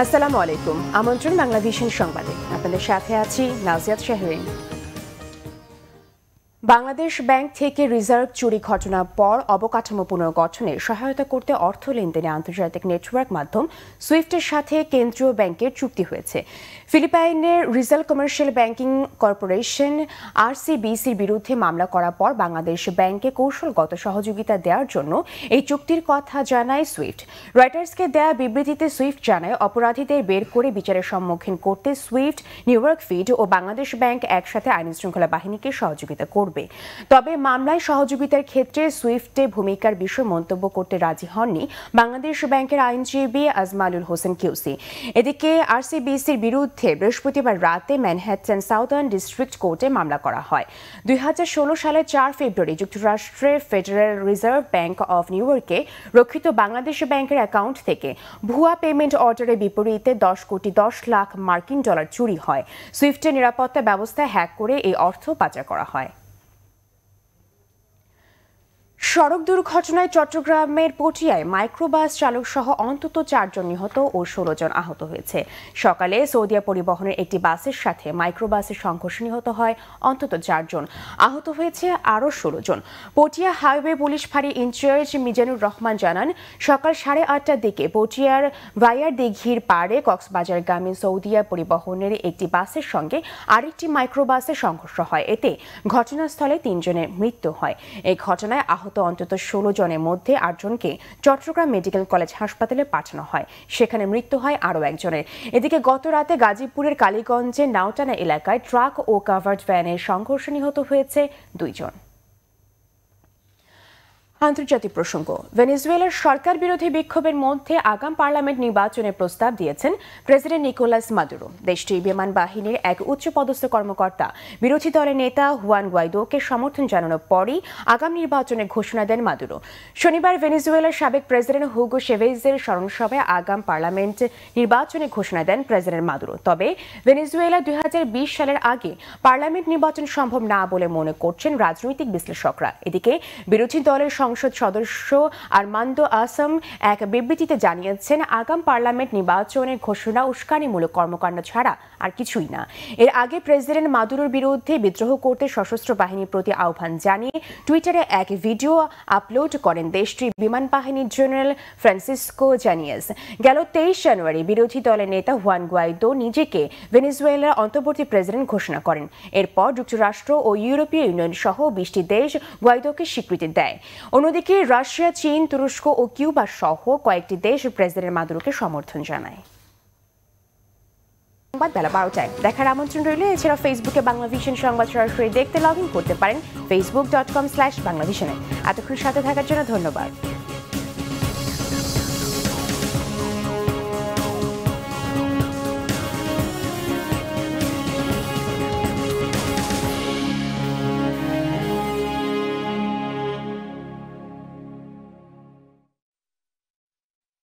আসসালামু আলাইকুম। আমন্ত্রণ বাংলাভিশন সংবাদে। আপনাদের সাথে আছি নাজিয়াত শাহরিন। বাংলাদেশ ব্যাংক থেকে রিজার্ভ চুরি ঘটনার পর অবকাঠামো পুনর্গঠনে সহায়তা করতে অর্থ লেনদেনে আন্তর্জাতিক নেটওয়ার্ক মাধ্যম সুইফটের সাথে কেন্দ্রীয় ব্যাংকের চুক্তি হয়েছে। ফিলিপাইনের রিজাল কমার্শিয়াল ব্যাংকিং কর্পোরেশন আরসিবিসির বিরুদ্ধে মামলা করার পর বাংলাদেশ ব্যাংকে কৌশলগত সহযোগিতা দেওয়ার জন্য এই চুক্তির কথা জানায় সুইফট। রয়টার্সকে দেয়া বিবৃতিতে সুইফট জানায়, অপরাধীদের বের করে বিচারের সম্মুখীন করতে সুইফট, নিউইয়র্ক ফিড ও বাংলাদেশ ব্যাংক একসাথে আইনশৃঙ্খলা বাহিনীকে সহযোগিতা করবে। তবে মামলায় সহযোগিতার ক্ষেত্রে সুইফটে ভূমিকার বিষয়ে মন্তব্য করতে রাজি হননি বাংলাদেশ ব্যাংকের আইনজীবী আজমালুল হোসেন কিউসি। এদিকে আরসিবিসির বিরুদ্ধে বৃহস্পতিবার রাতে ম্যানহাটন সাউদার্ন ডিস্ট্রিক্ট কোর্টে মামলা করা হয়। 2016 সালের 4 ফেব্রুয়ারি যুক্তরাষ্ট্রের ফেডারেল রিজার্ভ ব্যাংক অফ নিউইয়র্কে রক্ষিত বাংলাদেশ ব্যাংকের অ্যাকাউন্ট থেকে ভুয়া পেমেন্ট অর্ডারের বিপরীতে 10 কোটি 10 লাখ মার্কিন ডলার চুরি হয়। সুইফটের নিরাপত্তা ব্যবস্থা হ্যাক করে এই অর্থ পাচার করা হয়। সড়ক দুর্ঘটনায় চট্টগ্রামের পটিয়ায় মাইক্রোবাস চালক সহ অন্তত 4 জন নিহত ও 16 জন আহত হয়েছে। সকালে সৌদিয়া পরিবহনের একটি বাসের সাথে মাইক্রোবাসের সংঘর্ষে নিহত হয় অন্তত 4 জন, আহত হয়েছে আরও 16 জন। পটিয়া হাইওয়ে পুলিশ ফাঁড়ি ইনচার্জ মিজানুর রহমান জানান, সকাল 8:30টার দিকে পটিয়ার ভাইয়ার দিঘির পাড়ে কক্সবাজারগামী সৌদিয়া পরিবহনের একটি বাসের সঙ্গে আরেকটি মাইক্রোবাসের সংঘর্ষ হয়। এতে ঘটনাস্থলে 3 জনের মৃত্যু হয়। এই ঘটনায় আহত অন্তত 16 জনের মধ্যে 8 জনকে চট্টগ্রাম মেডিকেল কলেজ হাসপাতালে পাঠানো হয়, সেখানে মৃত্যু হয় আরও একজনের। এদিকে গত রাতে গাজীপুরের কালীগঞ্জের নাওটানা এলাকায় ট্রাক ও কাভার্ড ভ্যানের সংঘর্ষে নিহত হয়েছে 2 জন। আন্তর্জাতিক প্রসঙ্গ, ভেনেজুয়েলার সরকার বিরোধী বিক্ষোভের মধ্যে আগাম পার্লামেন্ট নির্বাচনের প্রস্তাব দিয়েছেন প্রেসিডেন্ট নিকোলাস মাদুরো। দেশটির বিমান বাহিনীর এক উচ্চপদস্থ কর্মকর্তা বিরোধী দলের নেতা হুয়ান গুয়াইদোকে সমর্থন জানানোর পরই আগাম নির্বাচনের ঘোষণা দেন মাদুরো। শনিবার ভেনেজুয়েলার সাবেক প্রেসিডেন্ট হুগো শেভেজের স্মরণসভায় আগাম পার্লামেন্ট নির্বাচনের ঘোষণা দেন প্রেসিডেন্ট মাদুরো। তবে ভেনেজুয়েলা 2020 সালের আগে পার্লামেন্ট নির্বাচন সম্ভব না বলে মনে করছেন রাজনৈতিক বিশ্লেষকরা। এদিকে বিরোধী দলের সংসদ সদস্য আরমান্দো আসম এক বিবৃতিতে জানিয়েছেন, আগাম পার্লামেন্ট নির্বাচনের ঘোষণা উস্কানিমূলক কর্মকাণ্ড ছাড়া আর কিছুই না। এর আগে প্রেসিডেন্ট মাদুরোর বিরুদ্ধে বিদ্রোহ করতে সশস্ত্র বাহিনীর প্রতি আহ্বান জানিয়ে টুইটারে এক ভিডিও আপলোড করেন দেশটির বিমান বাহিনীর জেনারেল ফ্রান্সিসকো জানিয়েস। গেল 23 জানুয়ারি বিরোধী দলের নেতা হুয়ান গুয়াইদো নিজেকে ভেনেজুয়েলার অন্তর্বর্তী প্রেসিডেন্ট ঘোষণা করেন। এরপর যুক্তরাষ্ট্র ও ইউরোপীয় ইউনিয়ন সহ 20টি দেশ গুয়াইদোকে স্বীকৃতি দেয়। অন্যদিকে রাশিয়া, চীন, তুরস্ক ও কিউবা সহ কয়েকটি দেশ প্রেসিডেন্ট মাদুরোকে সমর্থন জানায়। সংবাদ বেলা 12টায় দেখার আমন্ত্রণ রইল। এছাড়া ফেসবুকে বাংলাভিশন সংবাদ সরাসরি দেখতে লগ ইন করতে পারেন facebook.com/বাংলাভিশনে। এতক্ষণ সাথে থাকার জন্য ধন্যবাদ।